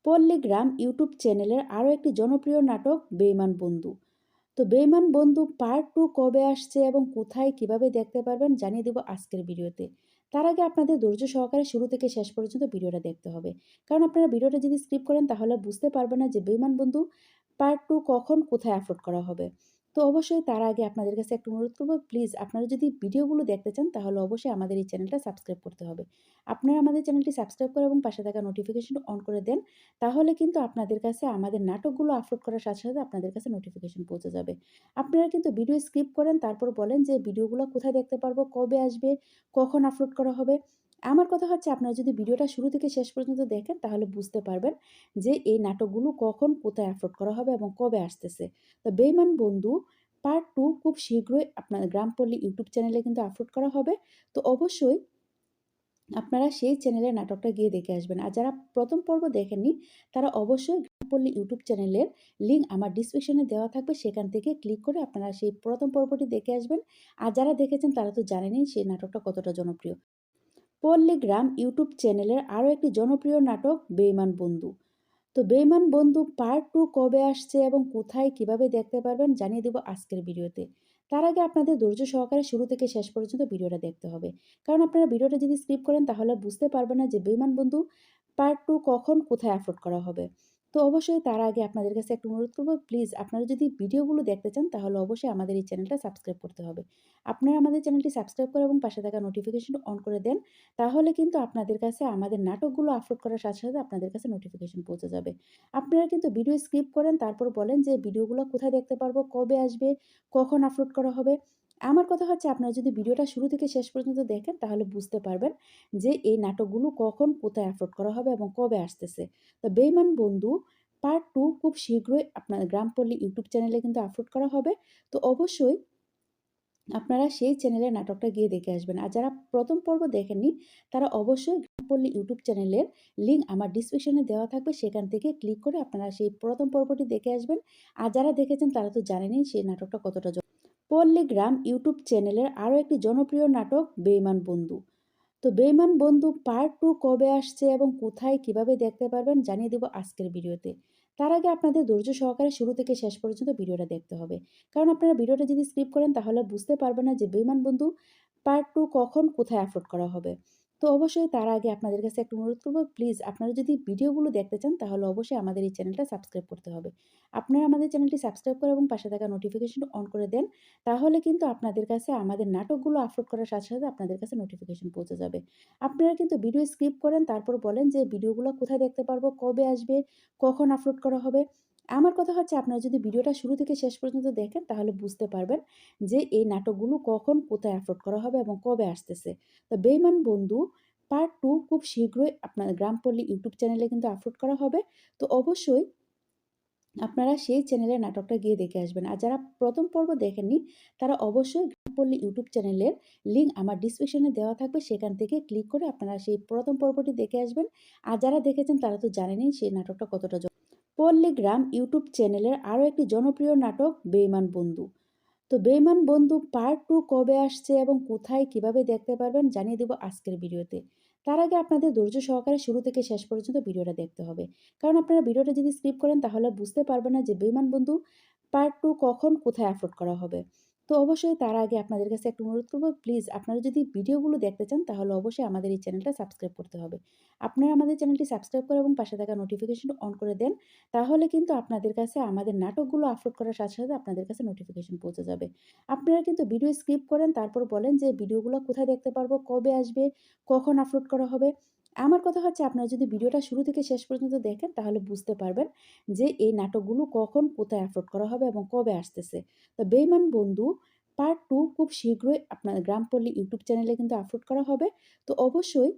পল্লীগ্রাম YouTube চ্যানেলের আরও একটি জনপ্রিয় নাটক বেঈমান বন্ধু। তো বেঈমান বন্ধু পার্ট 2 কবে আসছে এবং কোথায় কিভাবে দেখতে পারবেন জানিয়ে দেব আজকের ভিডিওতে। তার আগে আপনাদের ধৈর্য সহকারে শুরু থেকে শেষ পর্যন্ত ভিডিওটা দেখতে হবে। কারণ আপনারা ভিডিওটা যদি স্কিপ করেন তাহলে বুঝতে পারবেন না যে বেঈমান বন্ধু পার্ট 2 কখন কোথায় আপলোড করা হবে। তো অবশ্যই তার আগে আপনাদের কাছে একটা অনুরোধ করব, প্লিজ আপনারা যদি ভিডিওগুলো দেখতে চান তাহলে অবশ্যই আমাদের এই চ্যানেলটা সাবস্ক্রাইব করতে হবে। আপনারা আমাদের চ্যানেলটি সাবস্ক্রাইব করে এবং পাশে থাকা নোটিফিকেশন অন করে দেন। তাহলে কিন্তু আপনাদের কাছে আমাদের নাটকগুলো আপলোড করার সাথে সাথে আপনাদের কাছে নোটিফিকেশন পৌঁছে যাবে। আপনারা কিন্তু ভিডিও স্কিপ করেন, তারপর বলেন যে ভিডিওগুলো কোথায় দেখতে পারবো, কবে আসবে, কখন আপলোড করা হবে। আমার কথা হচ্ছে আপনারা যদি ভিডিওটা শুরু থেকে শেষ পর্যন্ত দেখেন তাহলে বুঝতে পারবেন যে এই নাটকগুলো কখন কোথায় আপলোড করা হবে এবং কবে আসতেছে। তো বেঈমান বন্ধু পার্ট 2 খুব শীঘ্রই আপনার গ্রামপল্লী ইউটিউব চ্যানেলে কিন্তু আপলোড করা হবে। তো অবশ্যই আপনারা সেই চ্যানেলের নাটকটা গিয়ে দেখে আসবেন। আর যারা প্রথম পর্ব দেখেননি তারা অবশ্যই গ্রামপল্লী ইউটিউব চ্যানেলের লিঙ্ক আমার ডিসক্রিপশনে দেওয়া থাকবে, সেখান থেকে ক্লিক করে আপনারা সেই প্রথম পর্বটি দেখে আসবেন। আর যারা দেখেছেন তারা তো জানেনই সেই নাটকটা কতটা জনপ্রিয়। পল্লীগ্রাম ইউটিউব চ্যানেলের আরও একটি জনপ্রিয় নাটক বেঈমান বন্ধু। তো বেঈমান বন্ধু পার্ট 2 কবে আসছে এবং কোথায় কিভাবে দেখতে পারবেন জানিয়ে দেব আজকের ভিডিওতে। তার আগে আপনাদের ধৈর্য সহকারে শুরু থেকে শেষ পর্যন্ত ভিডিওটা দেখতে হবে। কারণ আপনারা ভিডিওটা যদি স্কিপ করেন তাহলে বুঝতে পারবেন না যে বেঈমান বন্ধু পার্ট 2 কখন কোথায় আপলোড করা হবে। তো অবশ্যই তার আগে আপনাদের কাছে একটা অনুরোধ করব, প্লিজ আপনারা যদি ভিডিওগুলো দেখতে চান তাহলে অবশ্যই আমাদের এই চ্যানেলটা সাবস্ক্রাইব করতে হবে। আপনারা আমাদের চ্যানেলটি সাবস্ক্রাইব করে এবং পাশে থাকা নোটিফিকেশন অন করে দেন। তাহলে কিন্তু আপনাদের কাছে আমাদের নাটকগুলো আপলোড করার সাথে সাথে আপনাদের কাছে নোটিফিকেশন পৌঁছে যাবে। আপনারা কিন্তু ভিডিও স্কিপ করেন, তারপর বলেন যে ভিডিওগুলো কোথায় দেখতে পারবো, কবে আসবে, কখন আপলোড করা হবে। আমার কথা হচ্ছে আপনারা যদি ভিডিওটা শুরু থেকে শেষ পর্যন্ত দেখেন তাহলে বুঝতে পারবেন যে এই নাটকগুলো কখন কোথায় আপলোড করা হবে এবং কবে আসতেছে। তো বেঈমান বন্ধু পার্ট 2 খুব শীঘ্রই আপনার গ্রামপল্লী ইউটিউব চ্যানেলে কিন্তু আপলোড করা হবে। তো অবশ্যই আপনারা সেই চ্যানেলের নাটকটা গিয়ে দেখে আসবেন। আর যারা প্রথম পর্ব দেখেননি তারা অবশ্যই গ্রামপল্লী ইউটিউব চ্যানেলের লিঙ্ক আমার ডিসক্রিপশনে দেওয়া থাকবে, সেখান থেকে ক্লিক করে আপনারা সেই প্রথম পর্বটি দেখে আসবেন। আর যারা দেখেছেন তারা তো জানেনই সেই নাটকটা কতটা পল্লীগ্রাম ইউটিউব চ্যানেলের আরও একটি জনপ্রিয় নাটক বেঈমান বন্ধু। তো বেঈমান বন্ধু পার্ট 2 কবে আসছে এবং কোথায় কিভাবে দেখতে পারবেন জানিয়ে দেব আজকের ভিডিওতে। তার আগে আপনাদের ধৈর্য সহকারে শুরু থেকে শেষ পর্যন্ত ভিডিওটা দেখতে হবে। কারণ আপনারা ভিডিওটা যদি স্কিপ করেন তাহলে বুঝতে পারবেন না যে বেঈমান বন্ধু পার্ট 2 কখন কোথায় আপলোড করা হবে। তো অবশ্যই তার আগে আপনাদের কাছে একটা অনুরোধ করব, প্লিজ আপনারা যদি ভিডিওগুলো দেখতে চান তাহলে অবশ্যই আমাদের এই চ্যানেলটা সাবস্ক্রাইব করতে হবে। আপনারা আমাদের চ্যানেলটি সাবস্ক্রাইব করে এবং পাশে থাকা নোটিফিকেশন অন করে দেন। তাহলে কিন্তু আপনাদের কাছে আমাদের নাটকগুলো আপলোড করার সাথে সাথে আপনাদের কাছে নোটিফিকেশন পৌঁছে যাবে। আপনারা কিন্তু ভিডিও স্কিপ করেন, তারপর বলেন যে ভিডিওগুলো কোথায় দেখতে পারবো, কবে আসবে, কখন আপলোড করা হবে। আমার কথা হচ্ছে আপনারা যদি ভিডিওটা শুরু থেকে শেষ পর্যন্ত দেখেন তাহলে বুঝতে পারবেন যে এই নাটকগুলো কখন কোথায় আপলোড করা হবে এবং কবে আসতেছে। তো বেঈমান বন্ধু পার্ট 2 খুব শীঘ্রই আপনার গ্রামপল্লী ইউটিউব চ্যানেলে কিন্তু আপলোড করা হবে। তো অবশ্যই আপনারা সেই চ্যানেলের নাটকটা গিয়ে দেখে আসবেন। আর যারা প্রথম পর্ব দেখেননি তারা অবশ্যই গ্রামপল্লী ইউটিউব চ্যানেলের লিঙ্ক আমার ডিসক্রিপশনে দেওয়া থাকবে, সেখান থেকে ক্লিক করে আপনারা সেই প্রথম পর্বটি দেখে আসবেন। আর যারা দেখেছেন তারা তো জানেনই সেই নাটকটা কতটা পল্লীগ্রাম ইউটিউব চ্যানেলের আরও একটি জনপ্রিয় নাটক বেঈমান বন্ধু। তো বেঈমান বন্ধু পার্ট 2 কবে আসছে এবং কোথায় কিভাবে দেখতে পারবেন জানিয়ে দেব আজকের ভিডিওতে। তার আগে আপনাদের ধৈর্য সহকারে শুরু থেকে শেষ পর্যন্ত ভিডিওটা দেখতে হবে। কারণ আপনারা ভিডিওটা যদি স্কিপ করেন তাহলে বুঝতে পারবেন না যে বেঈমান বন্ধু পার্ট 2 কখন কোথায় আপলোড করা হবে। তো অবশ্যই তার আগে আপনাদের কাছে একটা অনুরোধ করব, প্লিজ আপনারা যদি ভিডিওগুলো দেখতে চান তাহলে অবশ্যই আমাদের এই চ্যানেলটা সাবস্ক্রাইব করতে হবে। আপনারা আমাদের চ্যানেলটি সাবস্ক্রাইব করে এবং পাশে থাকা নোটিফিকেশন অন করে দেন। তাহলে কিন্তু আপনাদের কাছে আমাদের নাটকগুলো আপলোড করার সাথে সাথে আপনাদের কাছে নোটিফিকেশন পৌঁছে যাবে। আপনারা কিন্তু ভিডিও স্কিপ করেন, তারপর বলেন যে ভিডিওগুলো কোথায় দেখতে পারবো, কবে আসবে, কখন আপলোড করা হবে। আমার কথা হচ্ছে আপনারা যদি ভিডিওটা শুরু থেকে শেষ পর্যন্ত দেখেন তাহলে বুঝতে পারবেন যে এই নাটকগুলো কখন কোথায় আপলোড করা হবে এবং কবে আসতেছে। তো বেঈমান বন্ধু পার্ট 2 খুব শীঘ্রই আপনার গ্রামপল্লী ইউটিউব চ্যানেলে কিন্তু আপলোড করা হবে। তো অবশ্যই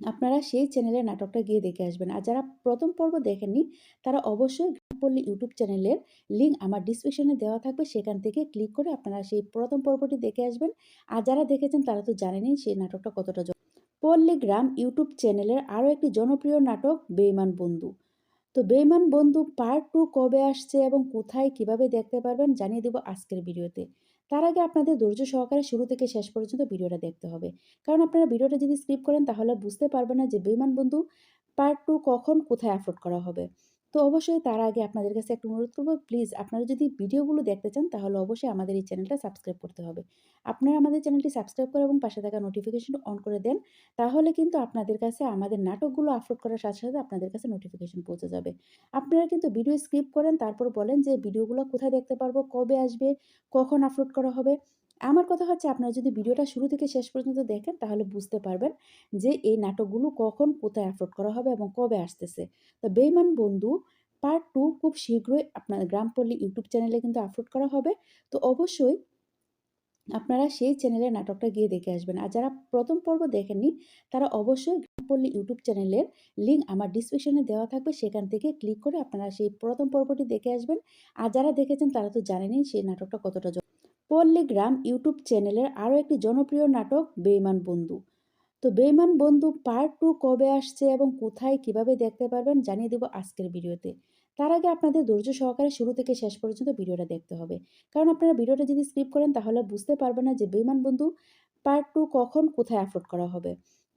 আপনারা সেই চ্যানেলের নাটকটা গিয়ে দেখে আসবেন। আর যারা প্রথম পর্ব দেখেননি তারা অবশ্যই গ্রামপল্লী ইউটিউব চ্যানেলের লিঙ্ক আমার ডিসক্রিপশনে দেওয়া থাকবে, সেখান থেকে ক্লিক করে আপনারা সেই প্রথম পর্বটি দেখে আসবেন। আর যারা দেখেছেন তারা তো জানেনই সেই নাটকটা কতটা পল্লীগ্রাম ইউটিউব চ্যানেলের আরও একটি জনপ্রিয় নাটক বেঈমান বন্ধু। তো বেঈমান বন্ধু পার্ট 2 কবে আসছে এবং কোথায় কিভাবে দেখতে পারবেন জানিয়ে দেব আজকের ভিডিওতে। তার আগে আপনাদের ধৈর্য সহকারে শুরু থেকে শেষ পর্যন্ত ভিডিওটা দেখতে হবে। কারণ আপনারা ভিডিওটা যদি স্কিপ করেন তাহলে বুঝতে পারবেন না যে বেঈমান বন্ধু পার্ট 2 কখন কোথায় আপলোড করা হবে। তো অবশ্যই তার আগে আপনাদের কাছে একটা অনুরোধ করব, প্লিজ আপনারা যদি ভিডিওগুলো দেখতে চান তাহলে অবশ্যই আমাদের এই চ্যানেলটা সাবস্ক্রাইব করতে হবে। আপনারা আমাদের চ্যানেলটি সাবস্ক্রাইব করে এবং পাশে থাকা নোটিফিকেশন অন করে দেন। তাহলে কিন্তু আপনাদের কাছে আমাদের নাটকগুলো আপলোড করার সাথে, সাথে আপনাদের কাছে নোটিফিকেশন পৌঁছে যাবে। আপনারা কিন্তু ভিডিও স্কিপ করেন, তারপর বলেন যে ভিডিওগুলো কোথায় দেখতে পারবো, কবে আসবে, কখন আপলোড করা হবে। আমার কথা হচ্ছে আপনারা যদি ভিডিওটা শুরু থেকে শেষ পর্যন্ত দেখেন তাহলে বুঝতে পারবেন যে এই নাটকগুলো কখন কোথায় আপলোড করা হবে এবং কবে আসতেছে। তো বেঈমান বন্ধু পার্ট 2 খুব শীঘ্রই আপনার গ্রামপল্লী ইউটিউব চ্যানেলে কিন্তু আপলোড করা হবে। তো অবশ্যই আপনারা সেই চ্যানেলে নাটকটা গিয়ে দেখে আসবেন। আর যারা প্রথম পর্ব দেখেননি তারা অবশ্যই গ্রামপল্লী ইউটিউব চ্যানেলের লিঙ্ক আমার ডিসক্রিপশনে দেওয়া থাকবে, সেখান থেকে ক্লিক করে আপনারা সেই প্রথম পর্বটি দেখে আসবেন। আর যারা দেখেছেন তারা তো জানেনই সেই নাটকটা কতটা পল্লীগ্রাম ইউটিউব চ্যানেলের আরও একটি জনপ্রিয় নাটক বেঈমান বন্ধু। তো বেঈমান বন্ধু পার্ট 2 কবে আসছে এবং কোথায় কিভাবে দেখতে পারবেন জানিয়ে দেব আজকের ভিডিওতে। তার আগে আপনাদের ধৈর্য সহকারে শুরু থেকে শেষ পর্যন্ত ভিডিওটা দেখতে হবে। কারণ আপনারা ভিডিওটা যদি স্কিপ করেন তাহলে বুঝতে পারবেন না যে বেঈমান বন্ধু পার্ট 2 কখন কোথায় আপলোড করা হবে।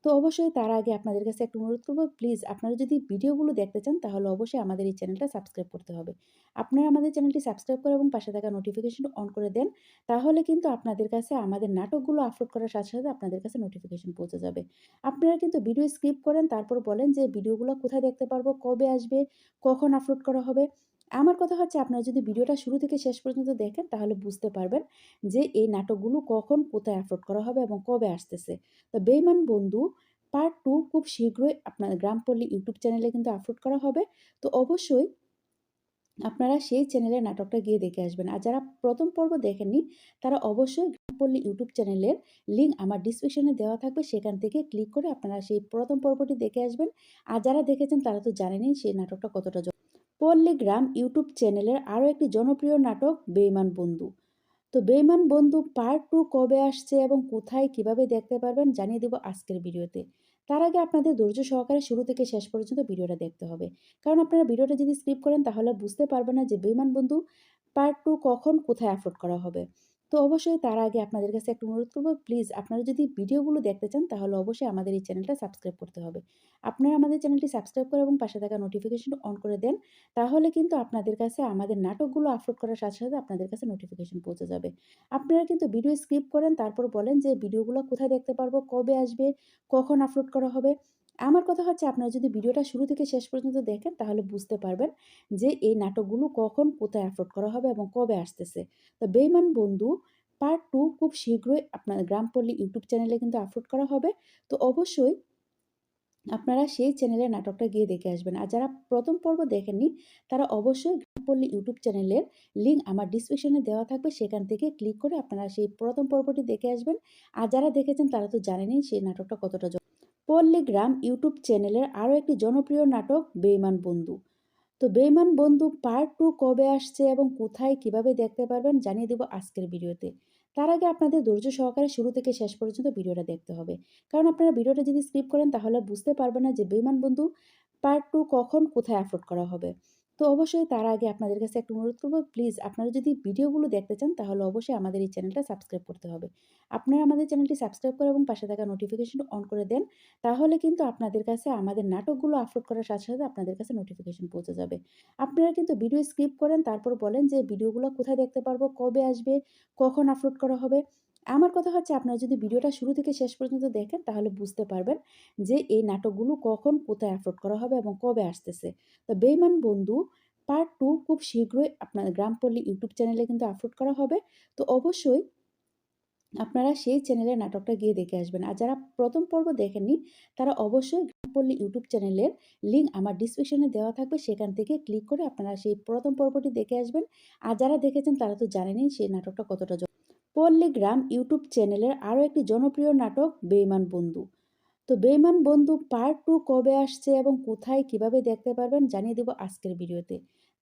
তো অবশ্যই তার আগে আপনাদের কাছে একটা অনুরোধ করব, প্লিজ আপনারা যদি ভিডিওগুলো দেখতে চান তাহলে অবশ্যই আমাদের এই চ্যানেলটা সাবস্ক্রাইব করতে হবে। আপনারা আমাদের চ্যানেলটি সাবস্ক্রাইব করে এবং পাশে থাকা নোটিফিকেশন অন করে দেন। তাহলে কিন্তু আপনাদের কাছে আমাদের নাটকগুলো আপলোড করার সাথে, সাথে আপনাদের কাছে নোটিফিকেশন পৌঁছে যাবে। আপনারা কিন্তু ভিডিও স্কিপ করেন, তারপর বলেন যে ভিডিওগুলো কোথায় দেখতে পারবো, কবে আসবে, কখন আপলোড করা হবে। আমার কথা হচ্ছে আপনারা যদি ভিডিওটা শুরু থেকে শেষ পর্যন্ত দেখেন তাহলে বুঝতে পারবেন যে এই নাটকগুলো কখন কোথায় আপলোড করা হবে এবং কবে আসতেছে। তো বেঈমান বন্ধু পার্ট 2 খুব শীঘ্রই আপনার গ্রামপল্লী ইউটিউব চ্যানেলে কিন্তু আপলোড করা হবে। তো অবশ্যই আপনারা সেই চ্যানেলের নাটকটা গিয়ে দেখে আসবেন। আর যারা প্রথম পর্ব দেখেননি তারা অবশ্যই গ্রামপল্লী ইউটিউব চ্যানেলের লিঙ্ক আমার ডিসক্রিপশনে দেওয়া থাকবে, সেখান থেকে ক্লিক করে আপনারা সেই প্রথম পর্বটি দেখে আসবেন। আর যারা দেখেছেন তারা তো জানেনই সেই নাটকটা কতটা পল্লীগ্রাম ইউটিউব চ্যানেলের আরও একটি জনপ্রিয় নাটক বেঈমান বন্ধু। তো বেঈমান বন্ধু পার্ট 2 কবে আসছে এবং কোথায় কিভাবে দেখতে পারবেন জানিয়ে দেব আজকের ভিডিওতে। তার আগে আপনাদের ধৈর্য সহকারে শুরু থেকে শেষ পর্যন্ত ভিডিওটা দেখতে হবে। কারণ আপনারা ভিডিওটা যদি স্কিপ করেন তাহলে বুঝতে পারবেন না যে বেঈমান বন্ধু পার্ট 2 কখন কোথায় আপলোড করা হবে। তো অবশ্যই তার আগে আপনাদের কাছে একটা অনুরোধ করব, প্লিজ আপনারা যদি ভিডিওগুলো দেখতে চান তাহলে অবশ্যই আমাদের এই চ্যানেলটা সাবস্ক্রাইব করতে হবে। আপনারা আমাদের চ্যানেলটি সাবস্ক্রাইব করে এবং পাশে থাকা নোটিফিকেশন অন করে দেন। তাহলে কিন্তু আপনাদের কাছে আমাদের নাটকগুলো আপলোড করার সাথে, সাথে আপনাদের কাছে নোটিফিকেশন পৌঁছে যাবে। আপনারা কিন্তু ভিডিও স্কিপ করেন, তারপর বলেন যে ভিডিওগুলো কোথায় দেখতে পারবো, কবে আসবে, কখন আপলোড করা হবে। আমার কথা হচ্ছে আপনারা যদি ভিডিওটা শুরু থেকে শেষ পর্যন্ত দেখেন তাহলে বুঝতে পারবেন যে এই নাটকগুলো কখন কোথায় আপলোড করা হবে এবং কবে আসতেছে। তো বেঈমান বন্ধু পার্ট 2 খুব শীঘ্রই আপনার গ্রামপল্লী ইউটিউব চ্যানেলে কিন্তু আপলোড করা হবে। তো অবশ্যই আপনারা সেই চ্যানেলের নাটকটা গিয়ে দেখে আসবেন। আর যারা প্রথম পর্ব দেখেননি তারা অবশ্যই গ্রামপল্লী ইউটিউব চ্যানেলের লিঙ্ক আমার ডিসক্রিপশনে দেওয়া থাকবে, সেখান থেকে ক্লিক করে আপনারা সেই প্রথম পর্বটি দেখে আসবেন। আর যারা দেখেছেন তারা তো জানেনই সেই নাটকটা কতটা পল্লীগ্রাম ইউটিউব চ্যানেলের আরও একটি জনপ্রিয় নাটক বেঈমান বন্ধু। তো বেঈমান বন্ধু পার্ট 2 কবে আসছে এবং কোথায় কিভাবে দেখতে পারবেন জানিয়ে দেব আজকের ভিডিওতে। তার আগে আপনাদের ধৈর্য সহকারে শুরু থেকে শেষ পর্যন্ত ভিডিওটা দেখতে হবে। কারণ আপনারা ভিডিওটা যদি স্কিপ করেন তাহলে বুঝতে পারবেন না যে বেঈমান বন্ধু পার্ট 2 কখন কোথায় আপলোড করা হবে। তো অবশ্যই তার আগে আপনাদের কাছে একটা অনুরোধ করব, প্লিজ আপনারা যদি ভিডিওগুলো দেখতে চান তাহলে অবশ্যই আমাদের এই চ্যানেলটা সাবস্ক্রাইব করতে হবে। আপনারা আমাদের চ্যানেলটি সাবস্ক্রাইব করে এবং পাশে থাকা নোটিফিকেশন অন করে দেন। তাহলে কিন্তু আপনাদের কাছে আমাদের নাটকগুলো আপলোড করার সাথে, সাথে আপনাদের কাছে নোটিফিকেশন পৌঁছে যাবে। আপনারা কিন্তু ভিডিও স্কিপ করেন, তারপর বলেন যে ভিডিওগুলো কোথায় দেখতে পারবো, কবে আসবে, কখন আপলোড করা হবে। আমার কথা হচ্ছে আপনারা যদি ভিডিওটা শুরু থেকে শেষ পর্যন্ত দেখেন তাহলে বুঝতে পারবেন যে এই নাটকগুলো কখন কোথায় আপলোড করা হবে এবং কবে আসতেছে। তো বেঈমান বন্ধু পার্ট 2 খুব শীঘ্রই আপনার গ্রামপল্লী ইউটিউব চ্যানেলে কিন্তু আপলোড করা হবে। তো অবশ্যই আপনারা সেই চ্যানেলের নাটকটা গিয়ে দেখে আসবেন। আর যারা প্রথম পর্ব দেখেননি তারা অবশ্যই গ্রামপল্লী ইউটিউব চ্যানেলের লিঙ্ক আমার ডিসক্রিপশনে দেওয়া থাকবে, সেখান থেকে ক্লিক করে আপনারা সেই প্রথম পর্বটি দেখে আসবেন। আর যারা দেখেছেন তারা তো জানেনই সেই নাটকটা কতটা পল্লীগ্রাম ইউটিউব চ্যানেলের আরও একটি জনপ্রিয় নাটক বেঈমান বন্ধু। তো বেঈমান বন্ধু পার্ট 2 কবে আসছে এবং কোথায় কিভাবে দেখতে পারবেন জানিয়ে দেব আজকের ভিডিওতে।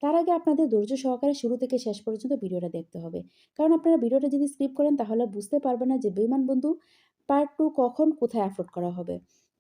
তার আগে আপনাদের ধৈর্য সহকারে শুরু থেকে শেষ পর্যন্ত ভিডিওটা দেখতে হবে। কারণ আপনারা ভিডিওটা যদি স্কিপ করেন তাহলে বুঝতে পারবেন না যে বেঈমান বন্ধু পার্ট 2 কখন কোথায় আপলোড করা হবে।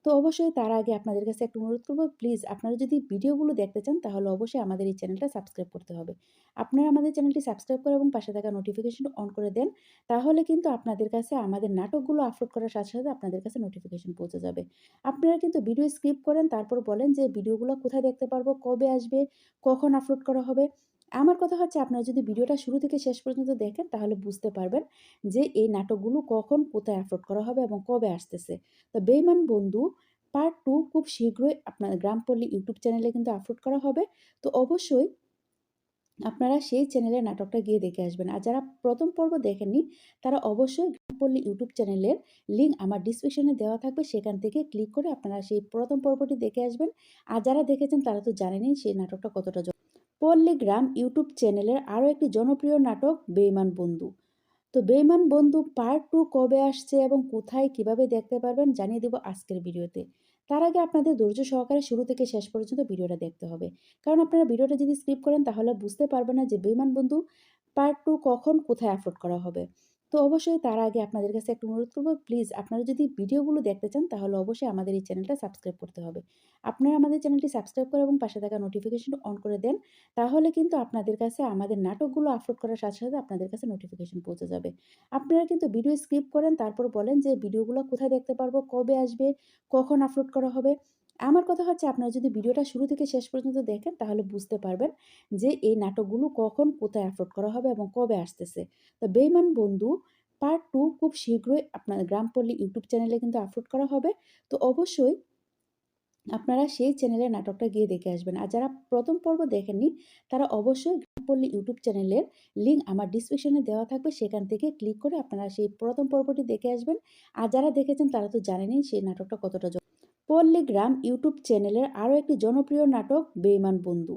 তো অবশ্যই তার আগে আপনাদের কাছে একটা অনুরোধ করব, প্লিজ আপনারা যদি ভিডিওগুলো দেখতে চান তাহলে অবশ্যই আমাদের এই চ্যানেলটা সাবস্ক্রাইব করতে হবে। আপনারা আমাদের চ্যানেলটি সাবস্ক্রাইব করে এবং পাশে থাকা নোটিফিকেশন অন করে দেন। তাহলে কিন্তু আপনাদের কাছে আমাদের নাটকগুলো আপলোড করার সাথে, সাথে আপনাদের কাছে নোটিফিকেশন পৌঁছে যাবে। আপনারা কিন্তু ভিডিও স্কিপ করেন, তারপর বলেন যে ভিডিওগুলো কোথায় দেখতে পারবো, কবে আসবে, কখন আপলোড করা হবে। আমার কথা হচ্ছে, আপনারা যদি ভিডিওটা শুরু থেকে শেষ পর্যন্ত দেখেন তাহলে বুঝতে পারবেন যে এই নাটকগুলো কখন, কোথায় আপলোড করা হবে এবং কবে আসতেছে। তো বেঈমান বন্ধু পার্ট 2 খুব শীঘ্রই আপনার গ্রামপল্লী ইউটিউব চ্যানেলে কিন্তু আপলোড করা হবে। তো অবশ্যই আপনারা সেই চ্যানেলে নাটকটা গিয়ে দেখে আসবেন। আর যারা প্রথম পর্ব দেখেননি তারা অবশ্যই গ্রামপল্লী ইউটিউব চ্যানেলের লিঙ্ক আমার ডিসক্রিপশনে দেওয়া থাকবে, সেখান থেকে ক্লিক করে আপনারা সেই প্রথম পর্বটি দেখে আসবেন। আর যারা দেখেছেন তারা তো জানেনই সেই নাটকটা কতটা পল্লীগ্রাম ইউটিউব চ্যানেলের আরও একটি জনপ্রিয় নাটক বেঈমান বন্ধু। তো বেঈমান বন্ধু পার্ট 2 কবে আসছে এবং কোথায় কিভাবে দেখতে পারবেন জানিয়ে দেব আজকের ভিডিওতে। তার আগে আপনাদের ধৈর্য সহকারে শুরু থেকে শেষ পর্যন্ত ভিডিওটা দেখতে হবে। কারণ আপনারা ভিডিওটা যদি স্কিপ করেন তাহলে বুঝতে পারবেন না যে বেঈমান বন্ধু পার্ট 2 কখন, কোথায় আপলোড করা হবে। তো অবশ্যই তার আগে আপনাদের কাছে একটা অনুরোধ করব, প্লিজ আপনারা যদি ভিডিওগুলো দেখতে চান তাহলে অবশ্যই আমাদের এই চ্যানেলটা সাবস্ক্রাইব করতে হবে। আপনারা আমাদের চ্যানেলটি সাবস্ক্রাইব করে এবং পাশে থাকা নোটিফিকেশন অন করে দেন। তাহলে কিন্তু আপনাদের কাছে আমাদের নাটকগুলো আপলোড করার সাথে, সাথে আপনাদের কাছে নোটিফিকেশন পৌঁছে যাবে। আপনারা কিন্তু ভিডিও স্কিপ করেন, তারপর বলেন যে ভিডিওগুলো কোথায় দেখতে পারবো, কবে আসবে, কখন আপলোড করা হবে। আমার কথা হচ্ছে, আপনারা যদি ভিডিওটা শুরু থেকে শেষ পর্যন্ত দেখেন তাহলে বুঝতে পারবেন যে এই নাটকগুলো কখন, কোথায় আপলোড করা হবে এবং কবে আসতেছে। তো বেঈমান বন্ধু পার্ট 2 খুব শীঘ্রই আপনার গ্রামপল্লী ইউটিউব চ্যানেলে কিন্তু আপলোড করা হবে। তো অবশ্যই আপনারা সেই চ্যানেলের নাটকটা গিয়ে দেখে আসবেন। আর যারা প্রথম পর্ব দেখেননি তারা অবশ্যই গ্রামপল্লী ইউটিউব চ্যানেলের লিঙ্ক আমার ডিসক্রিপশনে দেওয়া থাকবে, সেখান থেকে ক্লিক করে আপনারা সেই প্রথম পর্বটি দেখে আসবেন। আর যারা দেখেছেন তারা তো জানেনই সেই নাটকটা কতটা পল্লীগ্রাম ইউটিউব চ্যানেলের আরও একটি জনপ্রিয় নাটক বেঈমান বন্ধু।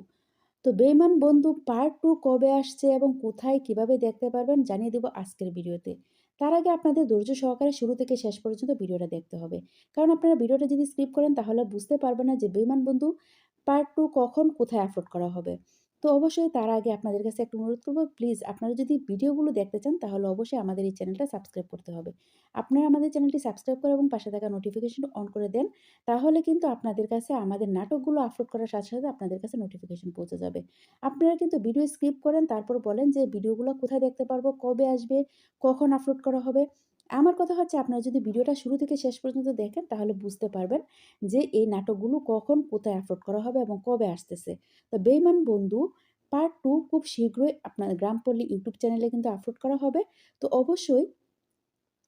তো বেঈমান বন্ধু পার্ট 2 কবে আসছে এবং কোথায় কিভাবে দেখতে পারবেন জানিয়ে দেব আজকের ভিডিওতে। তার আগে আপনাদের ধৈর্য সহকারে শুরু থেকে শেষ পর্যন্ত ভিডিওটা দেখতে হবে। কারণ আপনারা ভিডিওটা যদি স্কিপ করেন তাহলে বুঝতে পারবেন না যে বেঈমান বন্ধু পার্ট 2 কখন, কোথায় আপলোড করা হবে। তো অবশ্যই তার আগে আপনাদের কাছে একটা অনুরোধ করব, প্লিজ আপনারা যদি ভিডিওগুলো দেখতে চান তাহলে অবশ্যই আমাদের এই চ্যানেলটা সাবস্ক্রাইব করতে হবে। আপনারা আমাদের চ্যানেলটি সাবস্ক্রাইব করে এবং পাশে থাকা নোটিফিকেশন অন করে দেন। তাহলে কিন্তু আপনাদের কাছে আমাদের নাটকগুলো আপলোড করার সাথে, সাথে আপনাদের কাছে নোটিফিকেশন পৌঁছে যাবে। আপনারা কিন্তু ভিডিও স্কিপ করেন, তারপর বলেন যে ভিডিওগুলো কোথায় দেখতে পারবো, কবে আসবে, কখন আপলোড করা হবে। আমার কথা হচ্ছে, আপনারা যদি ভিডিওটা শুরু থেকে শেষ পর্যন্ত দেখেন তাহলে বুঝতে পারবেন যে এই নাটকগুলো কখন, কোথায় আপলোড করা হবে এবং কবে আসতেছে। তো বেঈমান বন্ধু পার্ট 2 খুব শীঘ্রই আপনার গ্রামপল্লী ইউটিউব চ্যানেলে কিন্তু আপলোড করা হবে। তো অবশ্যই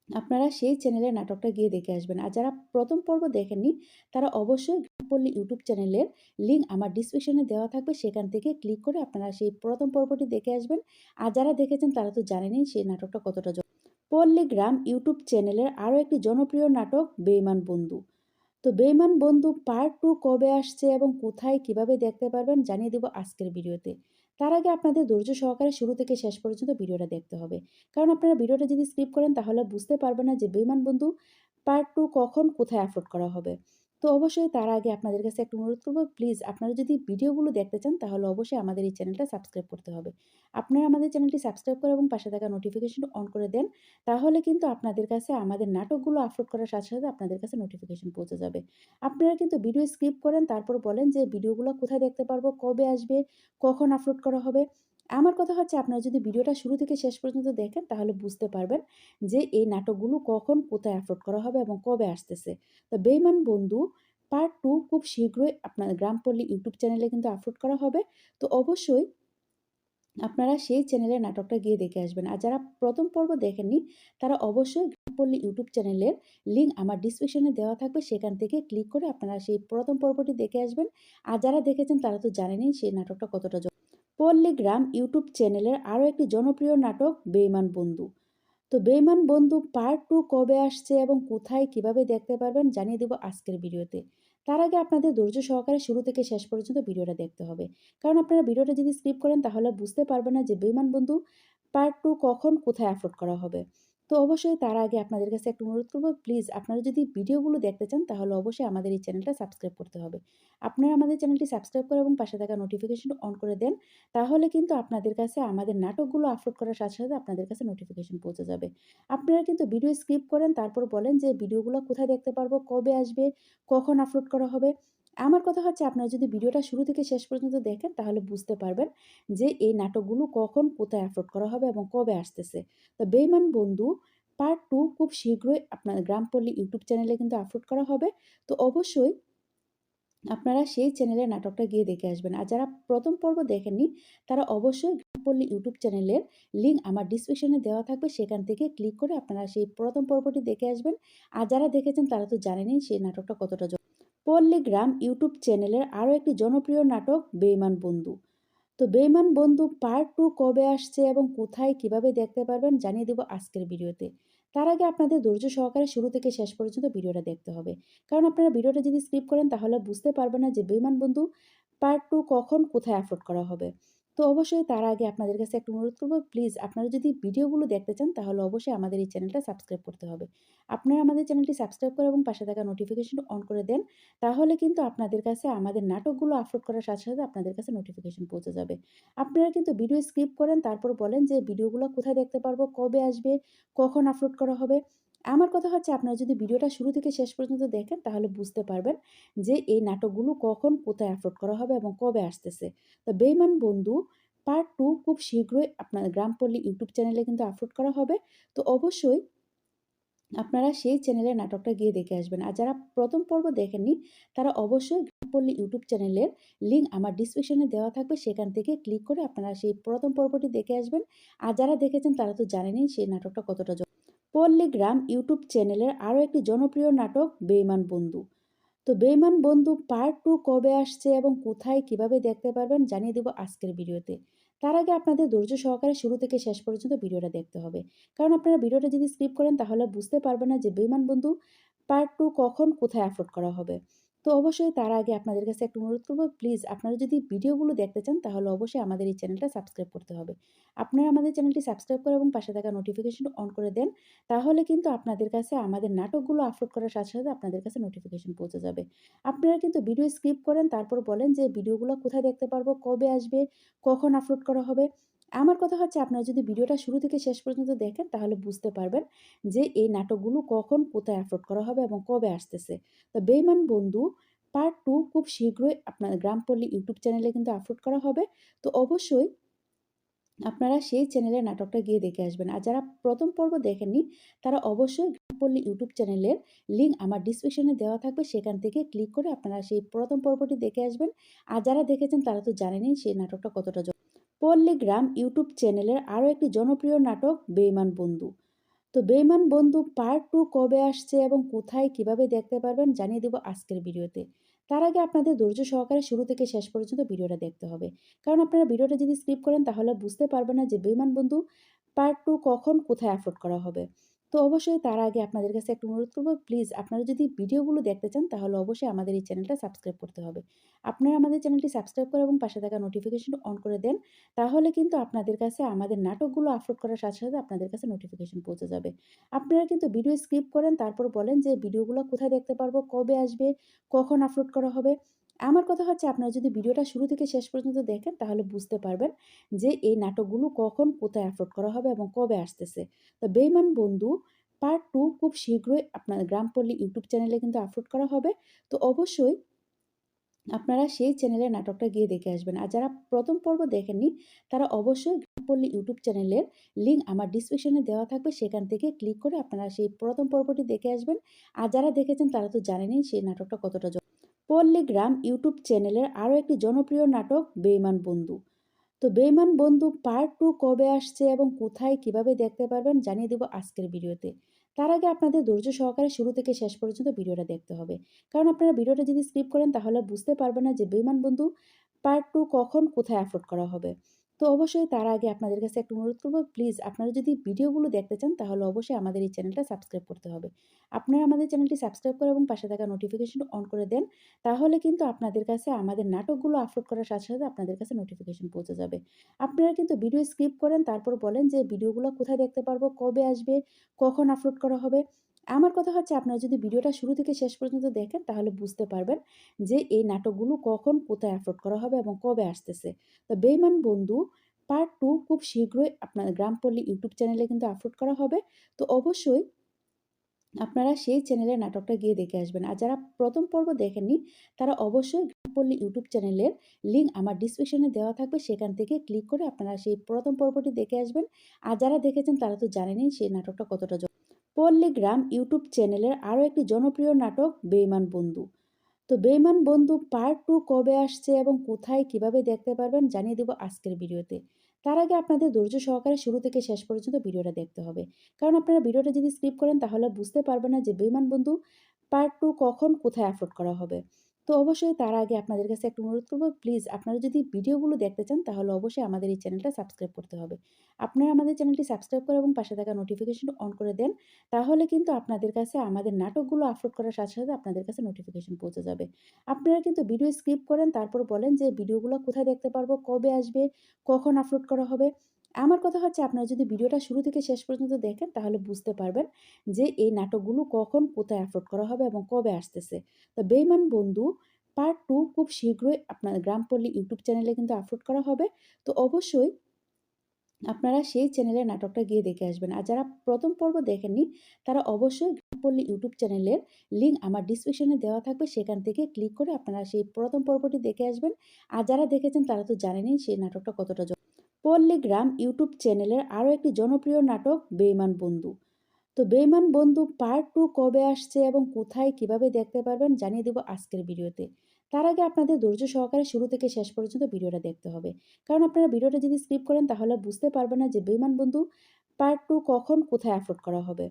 আপনারা সেই চ্যানেলের নাটকটা গিয়ে দেখে আসবেন। আর যারা প্রথম পর্ব দেখেননি তারা অবশ্যই গ্রামপল্লী ইউটিউব চ্যানেলের লিঙ্ক আমার ডিসক্রিপশনে দেওয়া থাকবে, সেখান থেকে ক্লিক করে আপনারা সেই প্রথম পর্বটি দেখে আসবেন। আর যারা দেখেছেন তারা তো জানেনই সেই নাটকটা কতটা পল্লীগ্রাম ইউটিউব চ্যানেলের আরও একটি জনপ্রিয় নাটক বেঈমান বন্ধু। তো বেঈমান বন্ধু পার্ট 2 কবে আসছে এবং কোথায় কিভাবে দেখতে পারবেন জানিয়ে দেব আজকের ভিডিওতে। তার আগে আপনাদের ধৈর্য সহকারে শুরু থেকে শেষ পর্যন্ত ভিডিওটা দেখতে হবে। কারণ আপনারা ভিডিওটা যদি স্কিপ করেন তাহলে বুঝতে পারবেন না যে বেঈমান বন্ধু পার্ট 2 কখন, কোথায় আপলোড করা হবে। তো অবশ্যই তার আগে আপনাদের কাছে একটা অনুরোধ করব, প্লিজ আপনারা যদি ভিডিওগুলো দেখতে চান তাহলে অবশ্যই আমাদের এই চ্যানেলটা সাবস্ক্রাইব করতে হবে। আপনারা আমাদের চ্যানেলটি সাবস্ক্রাইব করে এবং পাশে থাকা নোটিফিকেশন অন করে দেন। তাহলে কিন্তু আপনাদের কাছে আমাদের নাটকগুলো আপলোড করার সাথে, সাথে আপনাদের কাছে নোটিফিকেশন পৌঁছে যাবে। আপনারা কিন্তু ভিডিও স্কিপ করেন, তারপর বলেন যে ভিডিওগুলো কোথায় দেখতে পারবো, কবে আসবে, কখন আপলোড করা হবে। আমার কথা হচ্ছে, আপনারা যদি ভিডিওটা শুরু থেকে শেষ পর্যন্ত দেখেন তাহলে বুঝতে পারবেন যে এই নাটকগুলো কখন, কোথায় আপলোড করা হবে এবং কবে আসতেছে। তো বেঈমান বন্ধু পার্ট 2 খুব শীঘ্রই আপনার গ্রামপল্লী ইউটিউব চ্যানেলে কিন্তু আপলোড করা হবে। তো অবশ্যই আপনারা সেই চ্যানেলের নাটকটা গিয়ে দেখে আসবেন। আর যারা প্রথম পর্ব দেখেননি তারা অবশ্যই গ্রামপল্লী ইউটিউব চ্যানেলের লিঙ্ক আমার ডিসক্রিপশনে দেওয়া থাকবে, সেখান থেকে ক্লিক করে আপনারা সেই প্রথম পর্বটি দেখে আসবেন। আর যারা দেখেছেন তারা তো জানেনই সেই নাটকটা কতটা পল্লীগ্রাম ইউটিউব চ্যানেলের আরও একটি জনপ্রিয় নাটক বেঈমান বন্ধু। তো বেঈমান বন্ধু পার্ট 2 কবে আসছে এবং কোথায় কিভাবে দেখতে পারবেন জানিয়ে দেব আজকের ভিডিওতে। তার আগে আপনাদের ধৈর্য সহকারে শুরু থেকে শেষ পর্যন্ত ভিডিওটা দেখতে হবে। কারণ আপনারা ভিডিওটা যদি স্কিপ করেন তাহলে বুঝতে পারবেন না যে বেঈমান বন্ধু পার্ট 2 কখন, কোথায় আপলোড করা হবে। তো অবশ্যই তার আগে আপনাদের কাছে একটা অনুরোধ করব, প্লিজ আপনারা যদি ভিডিওগুলো দেখতে চান তাহলে অবশ্যই আমাদের এই চ্যানেলটা সাবস্ক্রাইব করতে হবে। আপনারা আমাদের চ্যানেলটি সাবস্ক্রাইব করে এবং পাশে থাকা নোটিফিকেশন অন করে দেন। তাহলে কিন্তু আপনাদের কাছে আমাদের নাটকগুলো আপলোড করার সাথে, সাথে আপনাদের কাছে নোটিফিকেশন পৌঁছে যাবে। আপনারা কিন্তু ভিডিও স্কিপ করেন, তারপর বলেন যে ভিডিওগুলো কোথায় দেখতে পারবো, কবে আসবে, কখন আপলোড করা হবে। আমার কথা হচ্ছে আপনারা যদি ভিডিওটা শুরু থেকে শেষ পর্যন্ত দেখেন তাহলে বুঝতে পারবেন যে এই নাটকগুলো কখন, কোথায় আপলোড করা হবে এবং কবে আসতেছে। তো বেঈমান বন্ধু পার্ট 2 খুব শীঘ্রই আপনার গ্রামপল্লী ইউটিউব চ্যানেলে কিন্তু আপলোড করা হবে। তো অবশ্যই আপনারা সেই চ্যানেলে নাটকটা গিয়ে দেখে আসবেন। আর যারা প্রথম পর্ব দেখেননি তারা অবশ্যই গ্রামপল্লী ইউটিউব চ্যানেলের লিঙ্ক আমার ডিসক্রিপশনে দেওয়া থাকবে, সেখান থেকে ক্লিক করে আপনারা সেই প্রথম পর্বটি দেখে আসবেন। আর যারা দেখেছেন তারা তো জানেনই সেই নাটকটা কতটা পল্লীগ্রাম ইউটিউব চ্যানেলের আরও একটি জনপ্রিয় নাটক বেঈমান বন্ধু। তো বেঈমান বন্ধু পার্ট 2 কবে আসছে এবং কোথায় কিভাবে দেখতে পারবেন জানিয়ে দেব আজকের ভিডিওতে। তার আগে আপনাদের ধৈর্য সহকারে শুরু থেকে শেষ পর্যন্ত ভিডিওটা দেখতে হবে। কারণ আপনারা ভিডিওটা যদি স্কিপ করেন তাহলে বুঝতে পারবেন না যে বেঈমান বন্ধু পার্ট 2 কখন, কোথায় আপলোড করা হবে। তো অবশ্যই তার আগে আপনাদের কাছে একটা অনুরোধ করব, প্লিজ আপনারা যদি ভিডিওগুলো দেখতে চান তাহলে অবশ্যই আমাদের এই চ্যানেলটা সাবস্ক্রাইব করতে হবে। আপনারা আমাদের চ্যানেলটি সাবস্ক্রাইব করে এবং পাশে থাকা নোটিফিকেশন অন করে দেন। তাহলে কিন্তু আপনাদের কাছে আমাদের নাটকগুলো আপলোড করার সাথে, সাথে আপনাদের কাছে নোটিফিকেশন পৌঁছে যাবে। আপনারা কিন্তু ভিডিও স্কিপ করেন, তারপর বলেন যে ভিডিওগুলো কোথায় দেখতে পারবো, কবে আসবে, কখন আপলোড করা হবে। আমার কথা হচ্ছে আপনারা যদি ভিডিওটা শুরু থেকে শেষ পর্যন্ত দেখেন তাহলে বুঝতে পারবেন যে এই নাটকগুলো কখন, কোথায় আপলোড করা হবে এবং কবে আসতেছে। তো বেঈমান বন্ধু পার্ট 2 খুব শীঘ্রই আপনার গ্রামপল্লী ইউটিউব চ্যানেলে কিন্তু আপলোড করা হবে। তো অবশ্যই আপনারা সেই চ্যানেলের নাটকটা গিয়ে দেখে আসবেন। আর যারা প্রথম পর্ব দেখেননি তারা অবশ্যই গ্রামপল্লী ইউটিউব চ্যানেলের লিঙ্ক আমার ডিসক্রিপশনে দেওয়া থাকবে, সেখান থেকে ক্লিক করে আপনারা সেই প্রথম পর্বটি দেখে আসবেন। আর যারা দেখেছেন তারা তো জানেনই সেই নাটকটা কতটা পল্লীগ্রাম ইউটিউব চ্যানেলের আরও একটি জনপ্রিয় নাটক বেঈমান বন্ধু। তো বেঈমান বন্ধু পার্ট 2 কবে আসছে এবং কোথায় কিভাবে দেখতে পারবেন জানিয়ে দেব আজকের ভিডিওতে। তার আগে আপনাদের ধৈর্য সহকারে শুরু থেকে শেষ পর্যন্ত ভিডিওটা দেখতে হবে। কারণ আপনারা ভিডিওটা যদি স্কিপ করেন তাহলে বুঝতে পারবেন না যে বেঈমান বন্ধু পার্ট 2 কখন, কোথায় আপলোড করা হবে। তো অবশ্যই তার আগে আপনাদের কাছে একটা অনুরোধ করব, প্লিজ আপনারা যদি ভিডিওগুলো দেখতে চান তাহলে অবশ্যই আমাদের এই চ্যানেলটা সাবস্ক্রাইব করতে হবে। আপনারা আমাদের চ্যানেলটি সাবস্ক্রাইব করে এবং পাশে থাকা নোটিফিকেশন অন করে দেন। তাহলে কিন্তু আপনাদের কাছে আমাদের নাটকগুলো আপলোড করার সাথে, সাথে আপনাদের কাছে নোটিফিকেশন পৌঁছে যাবে। আপনারা কিন্তু ভিডিও স্কিপ করেন, তারপর বলেন যে ভিডিওগুলো কোথায় দেখতে পারবো, কবে আসবে, কখন আপলোড করা হবে। আমার কথা হচ্ছে আপনারা যদি ভিডিওটা শুরু থেকে শেষ পর্যন্ত দেখেন তাহলে বুঝতে পারবেন যে এই নাটকগুলো কখন, কোথায় আপলোড করা হবে এবং কবে আসতেছে। তো বেঈমান বন্ধু পার্ট 2 খুব শীঘ্রই আপনার গ্রামপল্লী ইউটিউব চ্যানেলে কিন্তু আপলোড করা হবে। তো অবশ্যই আপনারা সেই চ্যানেলের নাটকটা গিয়ে দেখে আসবেন। আর যারা প্রথম পর্ব দেখেননি তারা অবশ্যই গ্রামপল্লী ইউটিউব চ্যানেলের লিঙ্ক আমার ডিসক্রিপশনে দেওয়া থাকবে, সেখান থেকে ক্লিক করে আপনারা সেই প্রথম পর্বটি দেখে আসবেন। আর যারা দেখেছেন তারা তো জানেনই সেই নাটকটা কতটা পল্লীগ্রাম ইউটিউব চ্যানেলের আরও একটি জনপ্রিয় নাটক বেঈমান বন্ধু। তো বেঈমান বন্ধু পার্ট 2 কবে আসছে এবং কোথায় কিভাবে দেখতে পারবেন জানিয়ে দেব আজকের ভিডিওতে। তার আগে আপনাদের ধৈর্য সহকারে শুরু থেকে শেষ পর্যন্ত ভিডিওটা দেখতে হবে। কারণ আপনারা ভিডিওটা যদি স্কিপ করেন তাহলে বুঝতে পারবেন না যে বেঈমান বন্ধু পার্ট 2 কখন, কোথায় আপলোড করা হবে। তো অবশ্যই তার আগে আপনাদের কাছে একটা অনুরোধ করব, প্লিজ আপনারা যদি ভিডিওগুলো দেখতে চান তাহলে অবশ্যই আমাদের এই চ্যানেলটা সাবস্ক্রাইব করতে হবে। আপনারা আমাদের চ্যানেলটি সাবস্ক্রাইব করে এবং পাশে থাকা নোটিফিকেশন অন করে দেন। তাহলে কিন্তু আপনাদের কাছে আমাদের নাটকগুলো আপলোড করার সাথে, সাথে আপনাদের কাছে নোটিফিকেশন পৌঁছে যাবে। আপনারা কিন্তু ভিডিও স্কিপ করেন, তারপর বলেন যে ভিডিওগুলো কোথায় দেখতে পারবো, কবে আসবে, কখন আপলোড করা হবে। আমার কথা হচ্ছে আপনারা যদি ভিডিওটা শুরু থেকে শেষ পর্যন্ত দেখেন তাহলে বুঝতে পারবেন যে এই নাটকগুলো কখন, কোথায় আপলোড করা হবে এবং কবে আসতেছে। তো বেঈমান বন্ধু পার্ট 2 খুব শীঘ্রই আপনার গ্রামপল্লী ইউটিউব চ্যানেলে কিন্তু আপলোড করা হবে। তো অবশ্যই আপনারা সেই চ্যানেলের নাটকটা গিয়ে দেখে আসবেন। আর যারা প্রথম পর্ব দেখেননি তারা অবশ্যই গ্রামপল্লী ইউটিউব চ্যানেলের লিঙ্ক আমার ডিসক্রিপশনে দেওয়া থাকবে, সেখান থেকে ক্লিক করে আপনারা সেই প্রথম পর্বটি দেখে আসবেন। আর যারা দেখেছেন তারা তো জানেনই সেই নাটকটা কতটা পল্লীগ্রাম ইউটিউব চ্যানেলের আরও একটি জনপ্রিয় নাটক বেঈমান বন্ধু। তো বেঈমান বন্ধু পার্ট 2 কবে আসছে এবং কোথায় কিভাবে দেখতে পারবেন জানিয়ে দেব আজকের ভিডিওতে। তার আগে আপনাদের ধৈর্য সহকারে শুরু থেকে শেষ পর্যন্ত ভিডিওটা দেখতে হবে। কারণ আপনারা ভিডিওটা যদি স্কিপ করেন তাহলে বুঝতে পারবেন না যে বেঈমান বন্ধু পার্ট 2 কখন, কোথায় আপলোড করা হবে। তো অবশ্যই তার আগে আপনাদের কাছে একটা অনুরোধ করব, প্লিজ আপনারা যদি ভিডিওগুলো দেখতে চান তাহলে অবশ্যই আমাদের এই চ্যানেলটা সাবস্ক্রাইব করতে হবে। আপনারা আমাদের চ্যানেলটি সাবস্ক্রাইব করে এবং পাশে থাকা নোটিফিকেশন অন করে দেন। তাহলে কিন্তু আপনাদের কাছে আমাদের নাটকগুলো আপলোড করার সাথে, সাথে আপনাদের কাছে নোটিফিকেশন পৌঁছে যাবে। আপনারা কিন্তু ভিডিও স্কিপ করেন, তারপর বলেন যে ভিডিওগুলো কোথায় দেখতে পারবো, কবে আসবে, কখন আপলোড করা হবে। আমার কথা হচ্ছে, আপনারা যদি ভিডিওটা শুরু থেকে শেষ পর্যন্ত দেখেন তাহলে বুঝতে পারবেন যে এই নাটকগুলো কখন কোথায় আপলোড করা হবে এবং কবে আসতেছে। তো বেঈমান বন্ধু পার্ট 2 খুব শীঘ্রই আপনার গ্রামপল্লী ইউটিউব চ্যানেলে কিন্তু আপলোড করা হবে। তো অবশ্যই আপনারা সেই চ্যানেলে নাটকটা গিয়ে দেখে আসবেন। আর যারা প্রথম পর্ব দেখেননি তারা অবশ্যই গ্রামপল্লী ইউটিউব চ্যানেলের লিঙ্ক আমার ডিসক্রিপশনে দেওয়া থাকবে, সেখান থেকে ক্লিক করে আপনারা সেই প্রথম পর্বটি দেখে আসবেন। আর যারা দেখেছেন তারা তো জানেনই সেই নাটকটা কতটা পল্লীগ্রাম ইউটিউব চ্যানেলের আরও একটি জনপ্রিয় নাটক বেঈমান বন্ধু। তো বেঈমান বন্ধু পার্ট 2 কবে আসছে এবং কোথায় কিভাবে দেখতে পারবেন জানিয়ে দেব আজকের ভিডিওতে। তার আগে আপনাদের ধৈর্য সহকারে শুরু থেকে শেষ পর্যন্ত ভিডিওটা দেখতে হবে। কারণ আপনারা ভিডিওটা যদি স্কিপ করেন তাহলে বুঝতে পারবেন না যে বেঈমান বন্ধু পার্ট 2 কখন কোথায় আপলোড করা হবে। তো অবশ্যই তার আগে আপনাদের কাছে একটা অনুরোধ করব, প্লিজ আপনারা যদি ভিডিওগুলো দেখতে চান তাহলে অবশ্যই আমাদের এই চ্যানেলটা সাবস্ক্রাইব করতে হবে। আপনারা আমাদের চ্যানেলটি সাবস্ক্রাইব করে এবং পাশে থাকা নোটিফিকেশন অন করে দেন। তাহলে কিন্তু আপনাদের কাছে আমাদের নাটকগুলো আপলোড করার সাথে, সাথে আপনাদের কাছে নোটিফিকেশন পৌঁছে যাবে। আপনারা কিন্তু ভিডিও স্কিপ করেন, তারপর বলেন যে ভিডিওগুলো কোথায় দেখতে পারবো, কবে আসবে, কখন আপলোড করা হবে। আমার কথা হচ্ছে, আপনারা যদি ভিডিওটা শুরু থেকে শেষ পর্যন্ত দেখেন তাহলে বুঝতে পারবেন যে এই নাটকগুলো কখন কোথায় আপলোড করা হবে এবং কবে আসতেছে। তো বেঈমান বন্ধু পার্ট 2 খুব শীঘ্রই আপনার গ্রামপল্লী ইউটিউব চ্যানেলে কিন্তু আপলোড করা হবে। তো অবশ্যই আপনারা সেই চ্যানেলের নাটকটা গিয়ে দেখে আসবেন। আর যারা প্রথম পর্ব দেখেননি তারা অবশ্যই গ্রামপল্লী ইউটিউব চ্যানেলের লিঙ্ক আমার ডিসক্রিপশনে দেওয়া থাকবে, সেখান থেকে ক্লিক করে আপনারা সেই প্রথম পর্বটি দেখে আসবেন। আর যারা দেখেছেন তারা তো জানেনই সেই নাটকটা কতটা পল্লীগ্রাম ইউটিউব চ্যানেলের আরও একটি জনপ্রিয় নাটক বেঈমান বন্ধু। তো বেঈমান বন্ধু পার্ট 2 কবে আসছে এবং কোথায় কিভাবে দেখতে পারবেন জানিয়ে দেব আজকের ভিডিওতে। তার আগে আপনাদের ধৈর্য সহকারে শুরু থেকে শেষ পর্যন্ত ভিডিওটা দেখতে হবে। কারণ আপনারা ভিডিওটা যদি স্কিপ করেন তাহলে বুঝতে পারবেন না যে বেঈমান বন্ধু পার্ট 2 কখন কোথায় আপলোড করা হবে।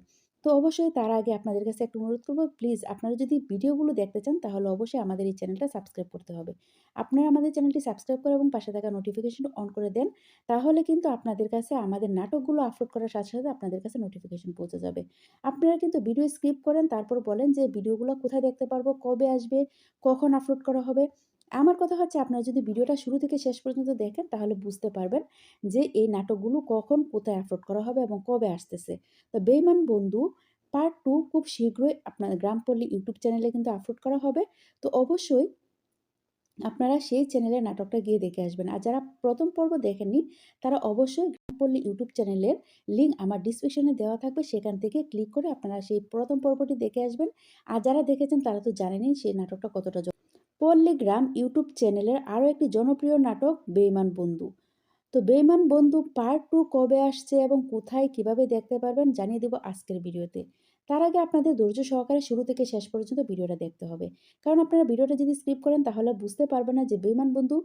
তো অবশ্যই তার আগে আপনাদের কাছে একটা অনুরোধ করব, প্লিজ আপনারা যদি ভিডিওগুলো দেখতে চান তাহলে অবশ্যই আমাদের এই চ্যানেলটা সাবস্ক্রাইব করতে হবে। আপনারা আমাদের চ্যানেলটি সাবস্ক্রাইব করে এবং পাশে থাকা নোটিফিকেশন অন করে দেন। তাহলে কিন্তু আপনাদের কাছে আমাদের নাটকগুলো আপলোড করার সাথে, সাথে আপনাদের কাছে নোটিফিকেশন পৌঁছে যাবে। আপনারা কিন্তু ভিডিও স্কিপ করেন, তারপর বলেন যে ভিডিওগুলো কোথায় দেখতে পারবো, কবে আসবে, কখন আপলোড করা হবে। আমার কথা হচ্ছে, আপনারা যদি ভিডিওটা শুরু থেকে শেষ পর্যন্ত দেখেন তাহলে বুঝতে পারবেন যে এই নাটকগুলো কখন কোথায় আপলোড করা হবে এবং কবে আসতেছে। তো বেঈমান বন্ধু পার্ট 2 খুব শীঘ্রই আপনার গ্রামপল্লী ইউটিউব চ্যানেলে কিন্তু আপলোড করা হবে। তো অবশ্যই আপনারা সেই চ্যানেলের নাটকটা গিয়ে দেখে আসবেন। আর যারা প্রথম পর্ব দেখেননি তারা অবশ্যই গ্রামপল্লী ইউটিউব চ্যানেলের লিঙ্ক আমার ডিসক্রিপশনে দেওয়া থাকবে, সেখান থেকে ক্লিক করে আপনারা সেই প্রথম পর্বটি দেখে আসবেন। আর যারা দেখেছেন তারা তো জানেনই সেই নাটকটা কতটা পল্লীগ্রাম ইউটিউব চ্যানেলের আরও একটি জনপ্রিয় নাটক বেঈমান বন্ধু। তো বেঈমান বন্ধু পার্ট 2 কবে আসছে এবং কোথায় কিভাবে দেখতে পারবেন জানিয়ে দেব আজকের ভিডিওতে। তার আগে আপনাদের ধৈর্য সহকারে শুরু থেকে শেষ পর্যন্ত ভিডিওটা দেখতে হবে। কারণ আপনারা ভিডিওটা যদি স্কিপ করেন তাহলে বুঝতে পারবেন না যে বেঈমান বন্ধু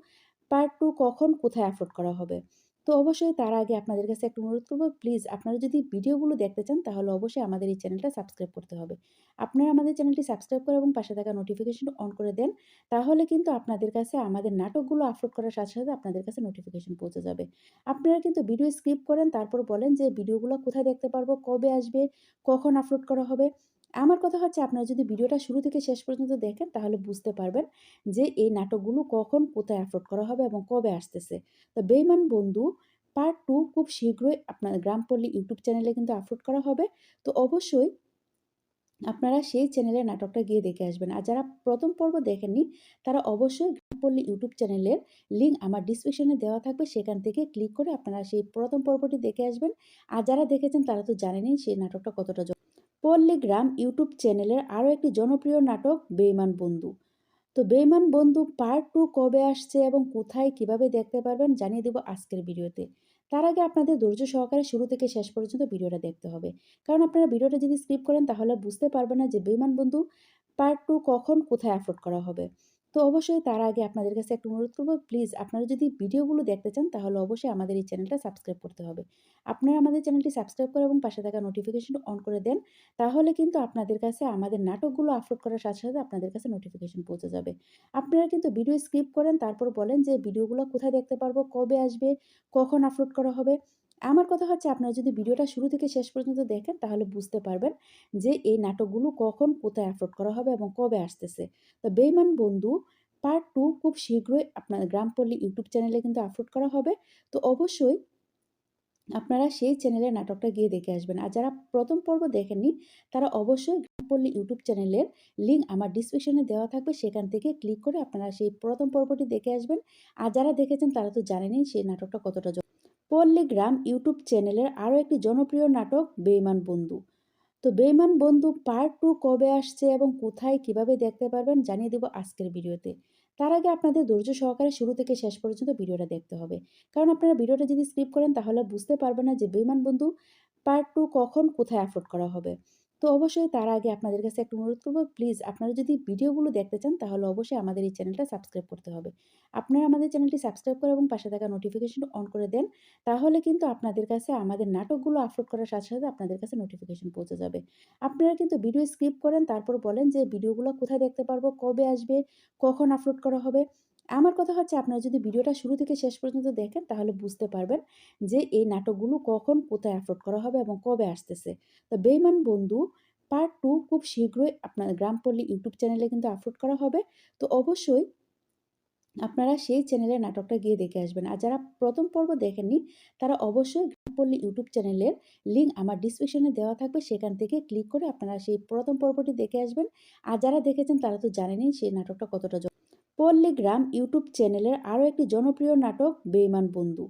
পার্ট 2 কখন কোথায় আপলোড করা হবে। তো অবশ্যই তার আগে আপনাদের কাছে একটা অনুরোধ করব, প্লিজ আপনারা যদি ভিডিওগুলো দেখতে চান তাহলে অবশ্যই আমাদের এই চ্যানেলটা সাবস্ক্রাইব করতে হবে। আপনারা আমাদের চ্যানেলটি সাবস্ক্রাইব করে এবং পাশে থাকা নোটিফিকেশন অন করে দেন। তাহলে কিন্তু আপনাদের কাছে আমাদের নাটকগুলো আপলোড করার সাথে, সাথে আপনাদের কাছে নোটিফিকেশন পৌঁছে যাবে। আপনারা কিন্তু ভিডিও স্কিপ করেন, তারপর বলেন যে ভিডিওগুলো কোথায় দেখতে পারবো, কবে আসবে, কখন আপলোড করা হবে। আমার কথা হচ্ছে, আপনারা যদি ভিডিওটা শুরু থেকে শেষ পর্যন্ত দেখেন তাহলে বুঝতে পারবেন যে এই নাটকগুলো কখন কোথায় আপলোড করা হবে এবং কবে আসতেছে। তো বেঈমান বন্ধু পার্ট 2 খুব শীঘ্রই আপনার গ্রামপল্লী ইউটিউব চ্যানেলে কিন্তু আপলোড করা হবে। তো অবশ্যই আপনারা সেই চ্যানেলের নাটকটা গিয়ে দেখে আসবেন। আর যারা প্রথম পর্ব দেখেননি তারা অবশ্যই গ্রামপল্লী ইউটিউব চ্যানেলের লিঙ্ক আমার ডিসক্রিপশনে দেওয়া থাকবে, সেখান থেকে ক্লিক করে আপনারা সেই প্রথম পর্বটি দেখে আসবেন। আর যারা দেখেছেন তারা তো জানেনই সেই নাটকটা কতটা পল্লীগ্রাম ইউটিউব চ্যানেলের আরও একটি জনপ্রিয় নাটক বেঈমান বন্ধু। তো বেঈমান বন্ধু পার্ট 2 কবে আসছে এবং কোথায় কিভাবে দেখতে পারবেন জানিয়ে দেব আজকের ভিডিওতে। তার আগে আপনাদের ধৈর্য সহকারে শুরু থেকে শেষ পর্যন্ত ভিডিওটা দেখতে হবে। কারণ আপনারা ভিডিওটা যদি স্কিপ করেন তাহলে বুঝতে পারবেন না যে বেঈমান বন্ধু পার্ট 2 কখন কোথায় আপলোড করা হবে। তো অবশ্যই তার আগে আপনাদের কাছে একটা অনুরোধ করব, প্লিজ আপনারা যদি ভিডিওগুলো দেখতে চান তাহলে অবশ্যই আমাদের এই চ্যানেলটা সাবস্ক্রাইব করতে হবে। আপনারা আমাদের চ্যানেলটি সাবস্ক্রাইব করে এবং পাশে থাকা নোটিফিকেশন অন করে দেন। তাহলে কিন্তু আপনাদের কাছে আমাদের নাটকগুলো আপলোড করার সাথে, সাথে আপনাদের কাছে নোটিফিকেশন পৌঁছে যাবে। আপনারা কিন্তু ভিডিও স্কিপ করেন, তারপর বলেন যে ভিডিওগুলো কোথায় দেখতে পারবো, কবে আসবে, কখন আপলোড করা হবে। আমার কথা হচ্ছে আপনারা যদি ভিডিওটা শুরু থেকে শেষ পর্যন্ত দেখেন তাহলে বুঝতে পারবেন যে এই নাটকগুলো কখন, কোথায় আপলোড করা হবে এবং কবে আসতেছে। তো বেঈমান বন্ধু পার্ট 2 খুব শীঘ্রই আপনার গ্রামপল্লী ইউটিউব চ্যানেলে কিন্তু আপলোড করা হবে। তো অবশ্যই আপনারা সেই চ্যানেলে নাটকটা গিয়ে দেখে আসবেন। আর যারা প্রথম পর্ব দেখেননি তারা অবশ্যই গ্রামপল্লী ইউটিউব চ্যানেলের লিঙ্ক আমার ডিসক্রিপশনে দেওয়া থাকবে, সেখান থেকে ক্লিক করে আপনারা সেই প্রথম পর্বটি দেখে আসবেন। আর যারা দেখেছেন তারা তো জানেনই সেই নাটকটা কতটা পল্লীগ্রাম ইউটিউব চ্যানেলের আরও একটি জনপ্রিয় নাটক বেঈমান বন্ধু। তো বেঈমান বন্ধু পার্ট 2 কবে আসছে এবং কোথায় কিভাবে দেখতে পারবেন জানিয়ে দেব আজকের ভিডিওতে। তার আগে আপনাদের ধৈর্য সহকারে শুরু থেকে শেষ পর্যন্ত ভিডিওটা দেখতে হবে। কারণ আপনারা ভিডিওটা যদি স্কিপ করেন তাহলে বুঝতে পারবেন না যে বেঈমান বন্ধু পার্ট 2 কখন, কোথায় আপলোড করা হবে। তো অবশ্যই তার আগে আপনাদের কাছে একটা অনুরোধ করব, প্লিজ আপনারা যদি ভিডিওগুলো দেখতে চান তাহলে অবশ্যই আমাদের এই চ্যানেলটা সাবস্ক্রাইব করতে হবে। আপনারা আমাদের চ্যানেলটি সাবস্ক্রাইব করে এবং পাশে থাকা নোটিফিকেশন অন করে দেন। তাহলে কিন্তু আপনাদের কাছে আমাদের নাটকগুলো আপলোড করার সাথে, সাথে আপনাদের কাছে নোটিফিকেশন পৌঁছে যাবে। আপনারা কিন্তু ভিডিও স্কিপ করেন, তারপর বলেন যে ভিডিওগুলো কোথায় দেখতে পারবো, কবে আসবে, কখন আপলোড করা হবে। আমার কথা হচ্ছে আপনারা যদি ভিডিওটা শুরু থেকে শেষ পর্যন্ত দেখেন তাহলে বুঝতে পারবেন যে এই নাটকগুলো কখন, কোথায় আপলোড করা হবে এবং কবে আসতেছে। তো বেঈমান বন্ধু পার্ট 2 খুব শীঘ্রই আপনার গ্রামপল্লী ইউটিউব চ্যানেলে কিন্তু আপলোড করা হবে। তো অবশ্যই আপনারা সেই চ্যানেলের নাটকটা গিয়ে দেখে আসবেন। আর যারা প্রথম পর্ব দেখেননি তারা অবশ্যই গ্রামপল্লী ইউটিউব চ্যানেলের লিঙ্ক আমার ডিসক্রিপশনে দেওয়া থাকবে, সেখান থেকে ক্লিক করে আপনারা সেই প্রথম পর্বটি দেখে আসবেন। আর যারা দেখেছেন তারা তো জানেনই সেই নাটকটা কতটা পল্লীগ্রাম ইউটিউব চ্যানেলের আরও একটি জনপ্রিয় নাটক বেঈমান বন্ধু।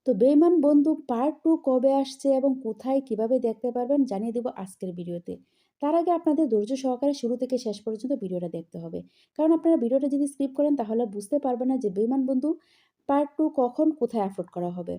তো বেঈমান বন্ধু পার্ট 2 কবে আসছে এবং কোথায় কিভাবে দেখতে পারবেন জানিয়ে দেব আজকের ভিডিওতে। তার আগে আপনাদের ধৈর্য সহকারে শুরু থেকে শেষ পর্যন্ত ভিডিওটা দেখতে হবে। কারণ আপনারা ভিডিওটা যদি স্কিপ করেন তাহলে বুঝতে পারবেন না যে বেঈমান বন্ধু পার্ট 2 কখন, কোথায় আপলোড করা হবে।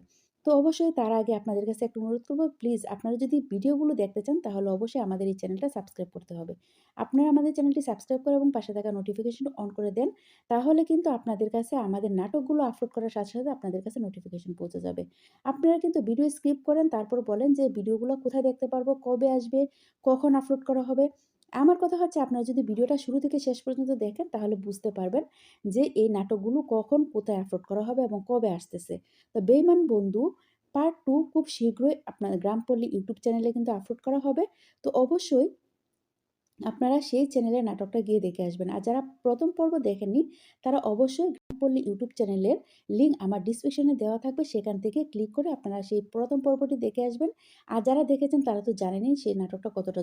তো অবশ্যই তার আগে আপনাদের কাছে একটা অনুরোধ করব, প্লিজ আপনারা যদি ভিডিওগুলো দেখতে চান তাহলে অবশ্যই আমাদের এই চ্যানেলটা সাবস্ক্রাইব করতে হবে। আপনারা আমাদের চ্যানেলটি সাবস্ক্রাইব করে এবং পাশে থাকা নোটিফিকেশন অন করে দেন। তাহলে কিন্তু আপনাদের কাছে আমাদের নাটকগুলো আপলোড করার সাথে, সাথে আপনাদের কাছে নোটিফিকেশন পৌঁছে যাবে। আপনারা কিন্তু ভিডিও স্কিপ করেন, তারপর বলেন যে ভিডিওগুলো কোথায় দেখতে পারবো, কবে আসবে, কখন আপলোড করা হবে। আমার কথা হচ্ছে আপনারা যদি ভিডিওটা শুরু থেকে শেষ পর্যন্ত দেখেন তাহলে বুঝতে পারবেন যে এই নাটকগুলো কখন, কোথায় আপলোড করা হবে এবং কবে আসতেছে। তো বেঈমান বন্ধু পার্ট 2 খুব শীঘ্রই আপনার গ্রামপল্লী ইউটিউব চ্যানেলে কিন্তু আপলোড করা হবে। তো অবশ্যই আপনারা সেই চ্যানেলের নাটকটা গিয়ে দেখে আসবেন। আর যারা প্রথম পর্ব দেখেননি তারা অবশ্যই গ্রামপল্লী ইউটিউব চ্যানেলের লিঙ্ক আমার ডিসক্রিপশনে দেওয়া থাকবে, সেখান থেকে ক্লিক করে আপনারা সেই প্রথম পর্বটি দেখে আসবেন। আর যারা দেখেছেন তারা তো জানেনই সেই নাটকটা কতটা